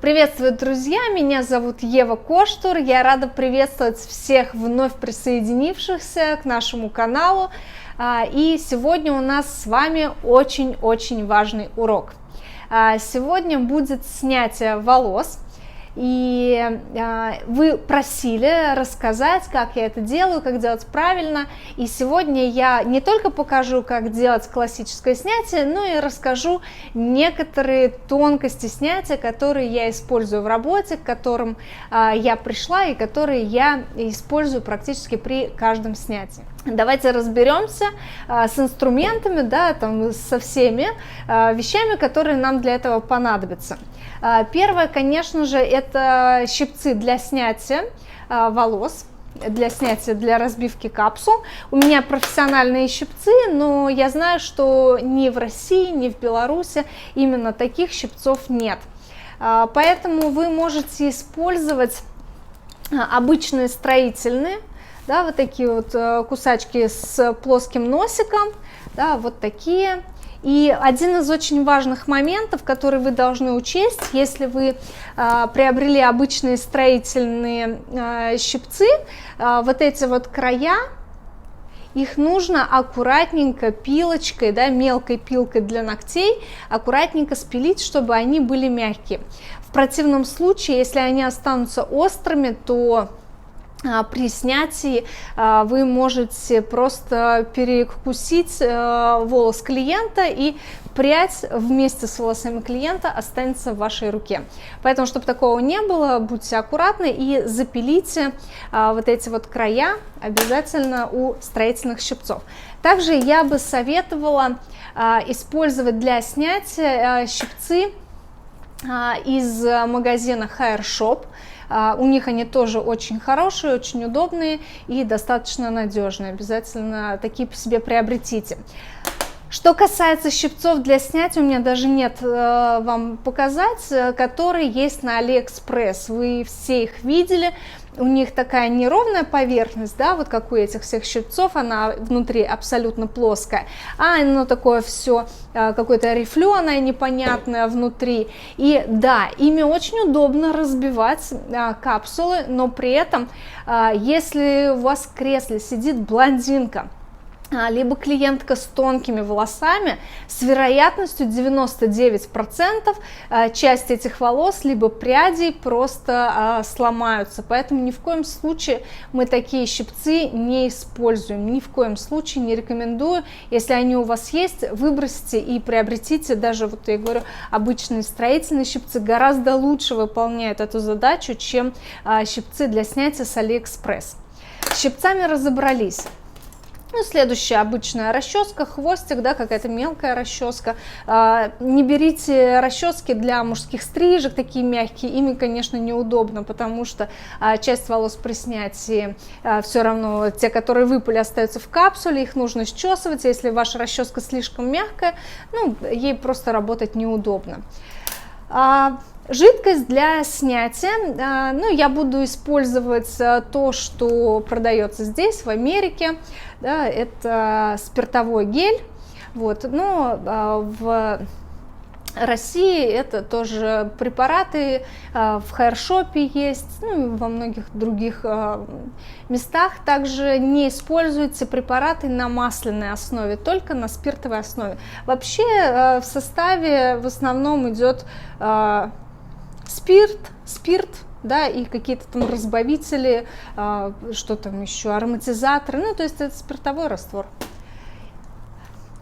Приветствую, друзья! Меня зовут Ева Коштур. Я рада приветствовать всех вновь присоединившихся к нашему каналу. И сегодня у нас с вами очень-очень важный урок. Сегодня будет снятие волос. И вы просили рассказать, как я это делаю, как делать правильно. И сегодня я не только покажу, как делать классическое снятие, но и расскажу некоторые тонкости снятия, которые я использую в работе, к которым я пришла и которые я использую практически при каждом снятии. Давайте разберемся с инструментами, со всеми вещами, которые нам для этого понадобятся. Первое, конечно же, это щипцы для снятия волос, для разбивки капсул. У меня профессиональные щипцы, но я знаю, что ни в России, ни в Беларуси именно таких щипцов нет. Поэтому вы можете использовать обычные строительные, вот такие вот кусачки с плоским носиком, вот такие. И один из очень важных моментов, который вы должны учесть, если вы приобрели обычные строительные щипцы, вот эти вот края, их нужно аккуратненько пилочкой, мелкой пилкой для ногтей, аккуратненько спилить, чтобы они были мягкие. В противном случае, если они останутся острыми, то при снятии вы можете просто перекусить волос клиента, и прядь вместе с волосами клиента останется в вашей руке. Поэтому, чтобы такого не было, будьте аккуратны и запилите вот эти вот края обязательно у строительных щипцов. Также я бы советовала использовать для снятия щипцы из магазина Hair Shop. У них они тоже очень хорошие, очень удобные и достаточно надежные. Обязательно такие по себе приобретите. Что касается щипцов для снятия, у меня даже нет вам показать, которые есть на AliExpress. Вы все их видели. У них такая неровная поверхность, вот как у этих всех щипцов, она внутри абсолютно плоская, а оно такое все какое-то рифленое, непонятное внутри. И да, ими очень удобно разбивать капсулы, но при этом, если у вас в кресле сидит блондинка, либо клиентка с тонкими волосами, с вероятностью 99% часть этих волос, либо прядей просто сломаются. Поэтому ни в коем случае мы такие щипцы не используем, ни в коем случае не рекомендую. Если они у вас есть, выбросьте и приобретите, даже, вот я говорю, обычные строительные щипцы гораздо лучше выполняют эту задачу, чем щипцы для снятия с AliExpress. С щипцами разобрались. Следующая обычная расческа, хвостик, какая-то мелкая расческа. Не берите расчески для мужских стрижек, такие мягкие, ими, конечно, неудобно, потому что часть волос при снятии все равно, те, которые выпали, остаются в капсуле, их нужно счесывать, если ваша расческа слишком мягкая, ей просто работать неудобно. Жидкость для снятия, я буду использовать то, что продается здесь, в Америке, это спиртовой гель, но в России это тоже препараты, в Hair Shop есть, и во многих других местах. Также не используйте препараты на масляной основе, только на спиртовой основе. Вообще в составе в основном идет спирт, и какие-то там разбавители, что там еще, ароматизаторы, то есть это спиртовой раствор.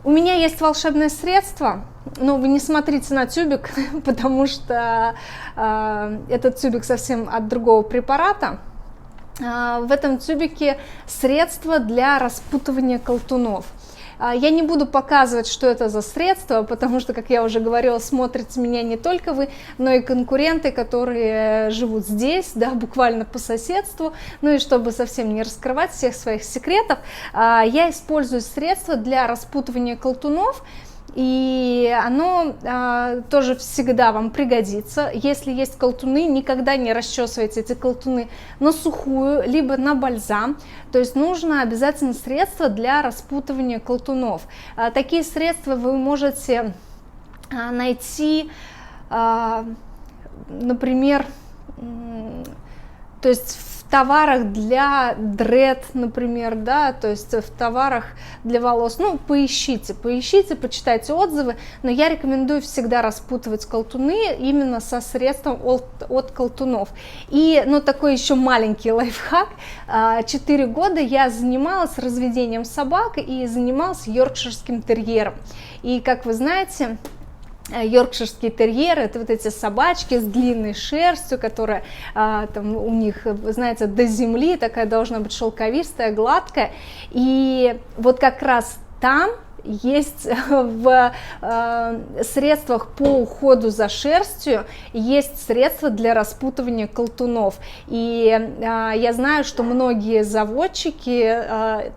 У меня есть волшебное средство, но вы не смотрите на тюбик, потому что этот тюбик совсем от другого препарата. В этом тюбике средство для распутывания колтунов. Я не буду показывать, что это за средство, потому что, как я уже говорила, смотрите меня не только вы, но и конкуренты, которые живут здесь, буквально по соседству. И чтобы совсем не раскрывать всех своих секретов, я использую средство для распутывания колтунов. И оно тоже всегда вам пригодится. Если есть колтуны, никогда не расчесывайте эти колтуны на сухую, либо на бальзам. То есть нужно обязательно средство для распутывания колтунов. Такие средства вы можете найти например, то есть в товарах для дред, например, да, то есть в товарах для волос, ну, поищите, почитайте отзывы, но я рекомендую всегда распутывать колтуны именно со средством от колтунов. И, ну, такой еще маленький лайфхак, 4 года я занималась разведением собак и занималась йоркширским терьером, и, как вы знаете, йоркширские терьеры — это вот эти собачки с длинной шерстью, которая там у них, знаете, до земли, такая должна быть шелковистая, гладкая. И вот как раз там есть в средствах по уходу за шерстью есть средства для распутывания колтунов. И я знаю, что многие заводчики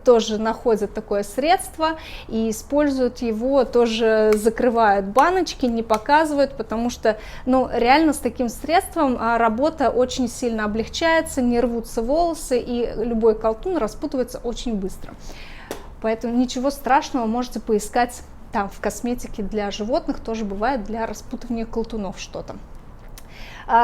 тоже находят такое средство и используют его, тоже закрывают баночки, не показывают, потому что, ну, реально с таким средством работа очень сильно облегчается, не рвутся волосы, и любой колтун распутывается очень быстро. Поэтому ничего страшного, можете поискать там в косметике для животных, тоже бывает для распутывания колтунов что-то.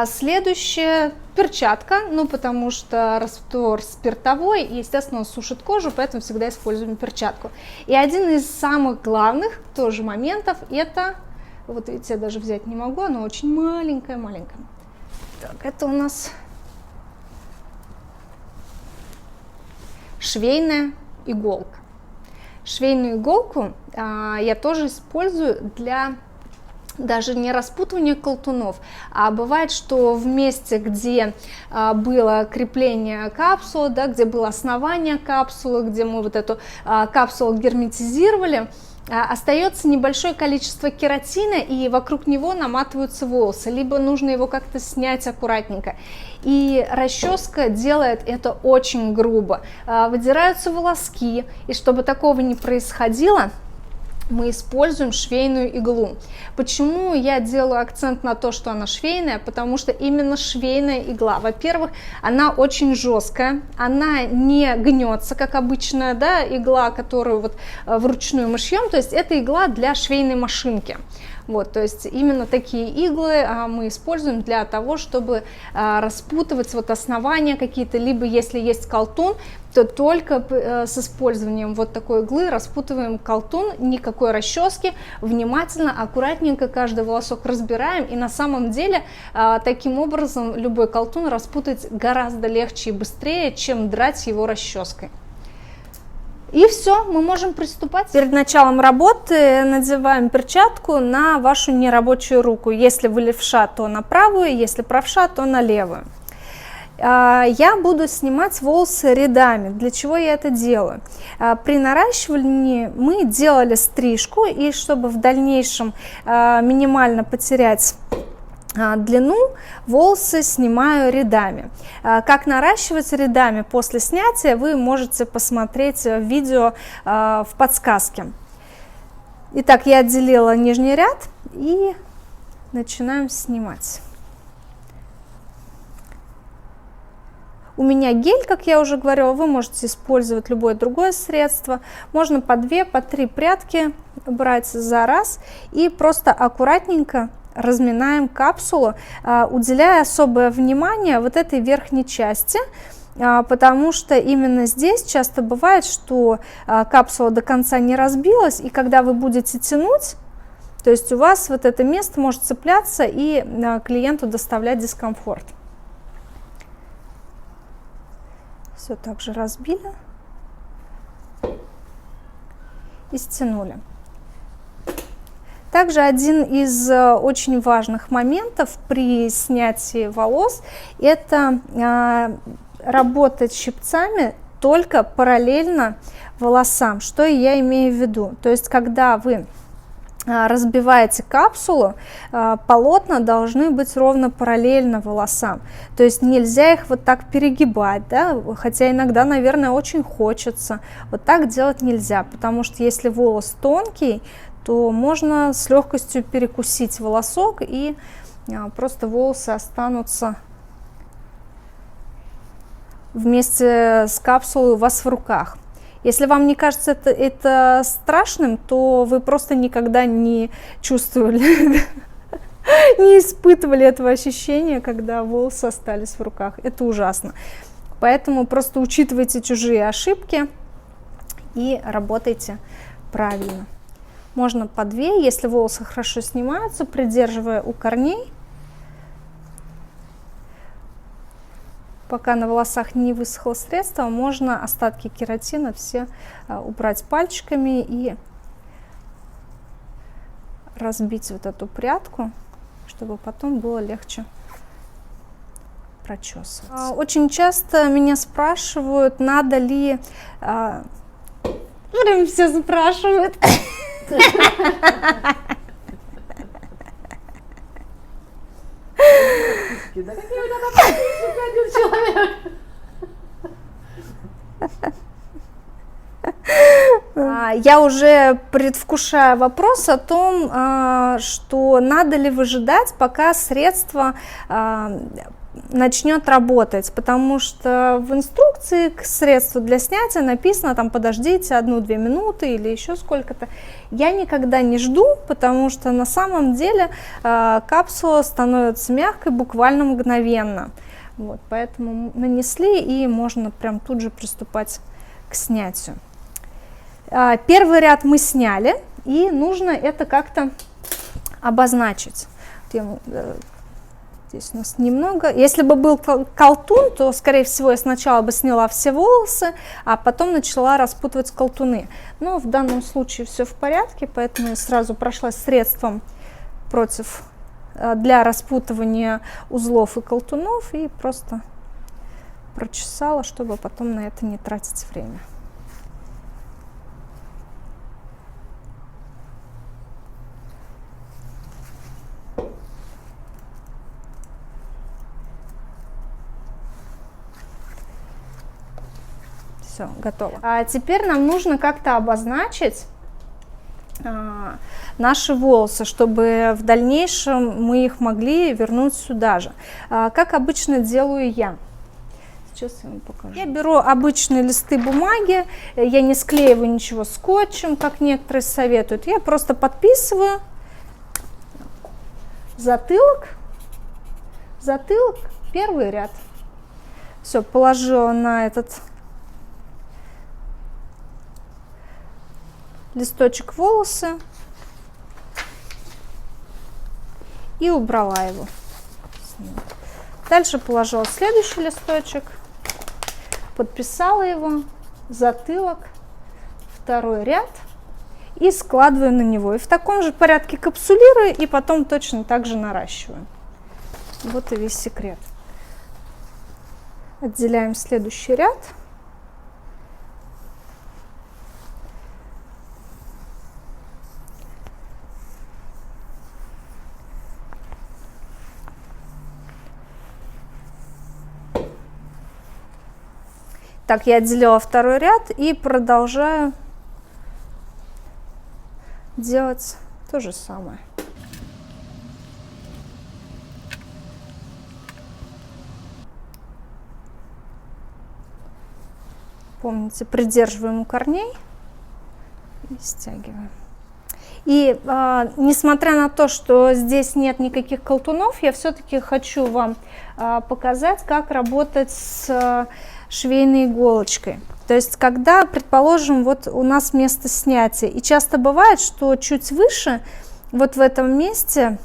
Следующая перчатка, ну потому что раствор спиртовой, и, естественно, он сушит кожу, поэтому всегда используем перчатку. И один из самых главных тоже моментов — это, вот видите, я даже взять не могу, она очень маленькая. Так, это у нас швейная иголка. Швейную иголку я тоже использую для даже не распутывания колтунов, а бывает, что в месте, где было крепление капсулы, да, где было основание капсулы, где мы вот эту капсулу герметизировали, остается небольшое количество кератина, и вокруг него наматываются волосы, либо нужно его как-то снять аккуратненько. И расческа делает это очень грубо. Выдираются волоски, и чтобы такого не происходило, мы используем швейную иглу. Почему я делаю акцент на то, что она швейная? Потому что именно швейная игла, во-первых, она очень жесткая, она не гнется, как обычная, да, игла, которую вот вручную мы шьем, то есть это игла для швейной машинки. Вот, то есть именно такие иглы мы используем для того, чтобы распутывать вот основания какие-то, либо если есть колтун, то только с использованием вот такой иглы распутываем колтун, никакой расчески, внимательно, аккуратненько каждый волосок разбираем, и на самом деле таким образом любой колтун распутать гораздо легче и быстрее, чем драть его расческой. И все, мы можем приступать. Перед началом работы надеваем перчатку на вашу нерабочую руку. Если вы левша, то на правую, если правша, то на левую. Я буду снимать волосы рядами. Для чего я это делаю? При наращивании мы делали стрижку, и чтобы в дальнейшем минимально потерять длину, волосы снимаю рядами. Как наращивать рядами после снятия, вы можете посмотреть видео в подсказке. Итак, я отделила нижний ряд и начинаем снимать. У меня гель, как я уже говорила, вы можете использовать любое другое средство. Можно по 2, по 3 прядки брать за раз и просто аккуратненько разминаем капсулу, уделяя особое внимание вот этой верхней части, потому что именно здесь часто бывает, что капсула до конца не разбилась, и когда вы будете тянуть, то есть у вас вот это место может цепляться и клиенту доставлять дискомфорт. Все так же разбили и стянули. Также один из очень важных моментов при снятии волос – это работать щипцами только параллельно волосам. Что я имею в виду? То есть, когда вы разбиваете капсулу, полотна должны быть ровно параллельно волосам. То есть нельзя их вот так перегибать, да? Хотя иногда, наверное, очень хочется. Вот так делать нельзя, потому что если волос тонкий, то можно с легкостью перекусить волосок, и просто волосы останутся вместе с капсулой у вас в руках. Если вам не кажется это страшным, то вы просто никогда не чувствовали не испытывали этого ощущения, когда волосы остались в руках. Это ужасно. Поэтому просто учитывайте чужие ошибки и работайте правильно. Можно по 2, если волосы хорошо снимаются, придерживая у корней, пока на волосах не высохло средство, можно остатки кератина все убрать пальчиками и разбить вот эту прядку, чтобы потом было легче прочесывать. Очень часто меня спрашивают, надо ли... Прям все спрашивают. Я уже предвкушаю вопрос о том, что надо ли выжидать, пока средство начнет работать, потому что в инструкции к средству для снятия написано, там, подождите 1-2 минуты или еще сколько-то. Я никогда не жду, потому что на самом деле капсула становится мягкой буквально мгновенно. Вот, поэтому нанесли, и можно прям тут же приступать к снятию. Первый ряд мы сняли, и нужно это как-то обозначить. Здесь у нас немного. Если бы был колтун, то, скорее всего, я сначала бы сняла все волосы, а потом начала распутывать колтуны. Но в данном случае все в порядке, поэтому я сразу прошла средством для распутывания узлов и колтунов и просто прочесала, чтобы потом на это не тратить время. Все, готово. А теперь нам нужно как-то обозначить наши волосы, чтобы в дальнейшем мы их могли вернуть сюда же. Как обычно делаю я. Сейчас я вам покажу. Я беру обычные листы бумаги, я не склеиваю ничего скотчем, как некоторые советуют. Я просто подписываю затылок, первый ряд. Все, положила на этот листочек волосы и убрала его. Дальше положила следующий листочек, подписала его, затылок, второй ряд и складываю на него. И в таком же порядке капсулирую и потом точно так же наращиваю. Вот и весь секрет. Отделяем следующий ряд. Так, я отделила второй ряд и продолжаю делать то же самое. Помните, придерживаем у корней и стягиваем. И несмотря на то, что здесь нет никаких колтунов, я все-таки хочу вам показать, как работать с швейной иголочкой. То есть, когда, предположим, вот у нас место снятия, и часто бывает, что чуть выше, вот в этом месте,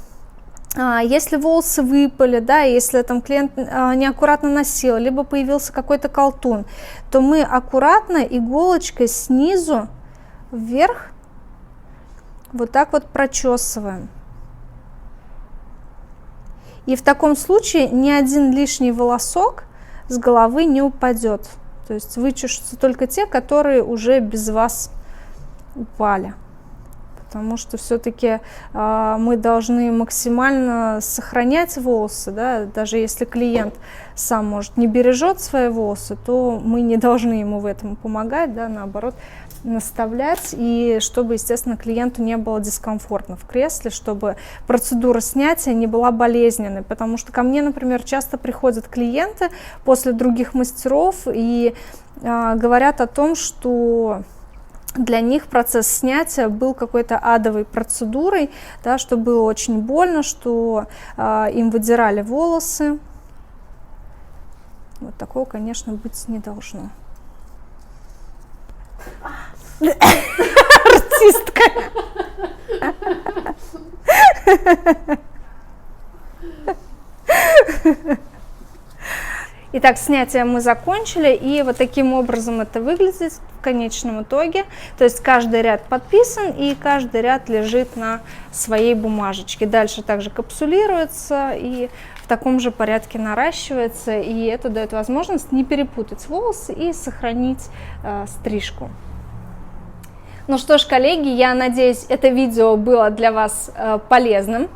если волосы выпали, да, если там клиент неаккуратно носил, либо появился какой-то колтун, то мы аккуратно иголочкой снизу вверх вот так вот прочесываем. И в таком случае ни один лишний волосок с головы не упадет. То есть вычешутся только те, которые уже без вас упали. Потому что все-таки мы должны максимально сохранять волосы, да? Даже если клиент сам, может, не бережет свои волосы, то мы не должны ему в этом помогать, да? Наоборот, наставлять, и чтобы, естественно, клиенту не было дискомфортно в кресле, чтобы процедура снятия не была болезненной, потому что ко мне, например, часто приходят клиенты после других мастеров и говорят о том, что для них процесс снятия был какой-то адовой процедурой, да, что было очень больно, что им выдирали волосы. Вот такого, конечно, быть не должно. Артистка. Итак, снятие мы закончили, и вот таким образом это выглядит в конечном итоге. То есть каждый ряд подписан, и каждый ряд лежит на своей бумажечке. Дальше также капсулируется и в таком же порядке наращивается, и это дает возможность не перепутать волосы и сохранить стрижку. Ну что ж, коллеги, я надеюсь, это видео было для вас полезным.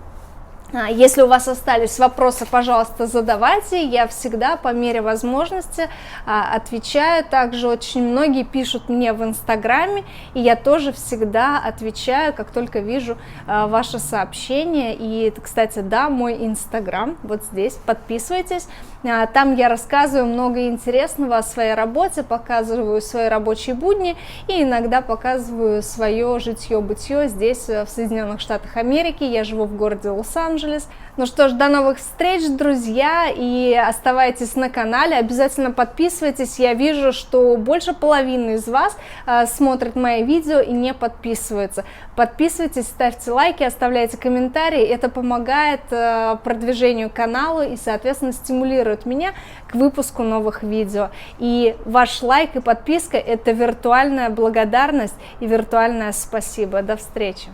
Если у вас остались вопросы, пожалуйста, задавайте, я всегда по мере возможности отвечаю. Также очень многие пишут мне в Инстаграме, и я тоже всегда отвечаю, как только вижу ваши сообщения. И, кстати, да, мой Инстаграм вот здесь, подписывайтесь. Там я рассказываю много интересного о своей работе, показываю свои рабочие будни и иногда показываю свое житье-бытие здесь, в Соединенных Штатах Америки. Я живу в городе Лос-Анджелес. Ну что ж, до новых встреч, друзья, и оставайтесь на канале, обязательно подписывайтесь. Я вижу, что больше половины из вас смотрят мои видео и не подписываются. Подписывайтесь, ставьте лайки, оставляйте комментарии, это помогает продвижению канала и, соответственно, стимулирует меня к выпуску новых видео. И ваш лайк и подписка – это виртуальная благодарность и виртуальное спасибо. До встречи!